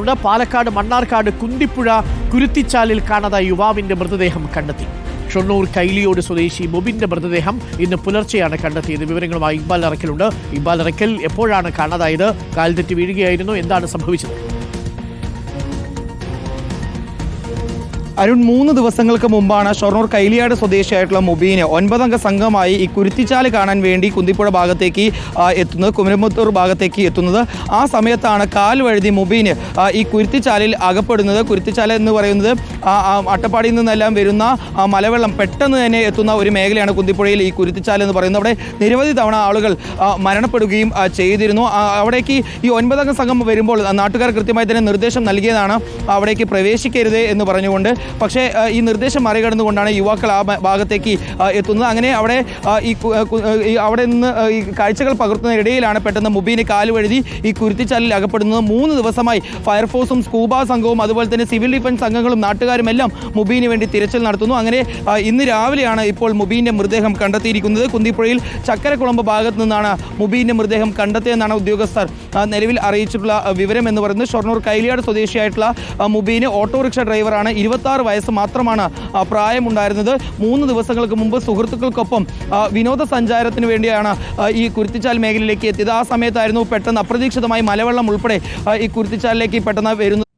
വാർത്തയുണ്ട്. പാലക്കാട് മണ്ണാർക്കാട് കുന്തിപ്പുഴ കുരുത്തിച്ചാലിൽ കാണാതായ യുവാവിന്റെ മൃതദേഹം കണ്ടെത്തി. ഷൊർണൂർ കൈലിയോട് സ്വദേശി മുബിന്റെ മൃതദേഹം ഇന്ന് പുലർച്ചെയാണ് കണ്ടെത്തിയത്. വിവരങ്ങളുമായി ഇക്ബാൽ അറക്കലുണ്ട്. ഇക്ബാൽ അറക്കൽ, എപ്പോഴാണ് കാണാതായത്? കാൽ തെറ്റി വീഴുകയായിരുന്നു, എന്താണ് സംഭവിച്ചത്? അരുൺ, 3 ദിവസങ്ങൾക്ക് മുമ്പാണ് ഷൊർണൂർ കൈലിയാട് സ്വദേശിയായിട്ടുള്ള മുബീന് 9 അംഗ സംഘമായി ഈ കുരുത്തിച്ചാല് കാണാൻ വേണ്ടി കുന്തിപ്പുഴ ഭാഗത്തേക്ക് എത്തുന്നത്, കുമരമുത്തൂർ ഭാഗത്തേക്ക് എത്തുന്നത്. ആ സമയത്താണ് കാൽ വഴുതി മുബീന് ഈ കുരുത്തിച്ചാലിൽ അകപ്പെടുന്നത്. കുരുത്തിച്ചാല് എന്ന് പറയുന്നത് അട്ടപ്പാടിയിൽ നിന്നെല്ലാം വരുന്ന മലവെള്ളം പെട്ടെന്ന് തന്നെ എത്തുന്ന ഒരു മേഖലയാണ് കുന്തിപ്പുഴയിൽ ഈ കുരുത്തിച്ചാല് എന്ന് പറയുന്നത്. അവിടെ നിരവധി തവണ ആളുകൾ മരണപ്പെടുകയും ചെയ്തിരുന്നു. അവിടേക്ക് ഈ 9 അംഗ സംഘം വരുമ്പോൾ നാട്ടുകാർ കൃത്യമായി തന്നെ നിർദ്ദേശം നൽകിയതാണ് അവിടേക്ക് പ്രവേശിക്കരുത് എന്ന് പറഞ്ഞുകൊണ്ട്. പക്ഷേ ഈ നിർദ്ദേശം മറികടന്നുകൊണ്ടാണ് യുവാക്കൾ ആ ഭാഗത്തേക്ക് എത്തുന്നത്. അങ്ങനെ അവിടെ നിന്ന് ഈ കാഴ്ചകൾ പകർത്തുന്നതിനിടയിലാണ് പെട്ടെന്ന് മുബീന് കാലുവഴുതി ഈ കുരുത്തിച്ചാലിൽ അകപ്പെടുന്നത്. 3 ദിവസമായി ഫയർഫോഴ്സും സ്കൂബ സംഘവും അതുപോലെ തന്നെ സിവിൽ ഡിഫൻസ് സംഘങ്ങളും നാട്ടുകാരും എല്ലാം മുബീന് വേണ്ടി തിരച്ചിൽ നടത്തുന്നു. അങ്ങനെ ഇന്ന് രാവിലെയാണ് ഇപ്പോൾ മുബീൻ്റെ മൃതദേഹം കണ്ടെത്തിയിരിക്കുന്നത്. കുന്തിപ്പുഴയിൽ ചക്കരക്കുളമ്പ് ഭാഗത്ത് നിന്നാണ് മുബീൻ്റെ മൃതദേഹം കണ്ടെത്തിയെന്നാണ് ഉദ്യോഗസ്ഥർ നിലവിൽ അറിയിച്ചിട്ടുള്ള വിവരം എന്ന് പറയുന്നത്. ഷൊർണൂർ കൈലിയാട് സ്വദേശിയായിട്ടുള്ള മുബീന് ഓട്ടോറിക്ഷ ഡ്രൈവറാണ്. 26 വയസ്സ് മാത്രമാണ് പ്രായമുണ്ടായിരുന്നത്. 3 ദിവസങ്ങൾക്ക് മുമ്പ് സുഹൃത്തുക്കൾക്കൊപ്പം വിനോദസഞ്ചാരത്തിന് വേണ്ടിയാണ് ഈ കുരുത്തിച്ചാൽ മേഖലയിലേക്ക് എത്തിയത്. ആ സമയത്തായിരുന്നു പെട്ടെന്ന് അപ്രതീക്ഷിതമായി മലവെള്ളം ഉൾപ്പെടെ ഈ കുരുത്തിച്ചാലിലേക്ക് പെട്ടെന്ന് വരുന്നത്.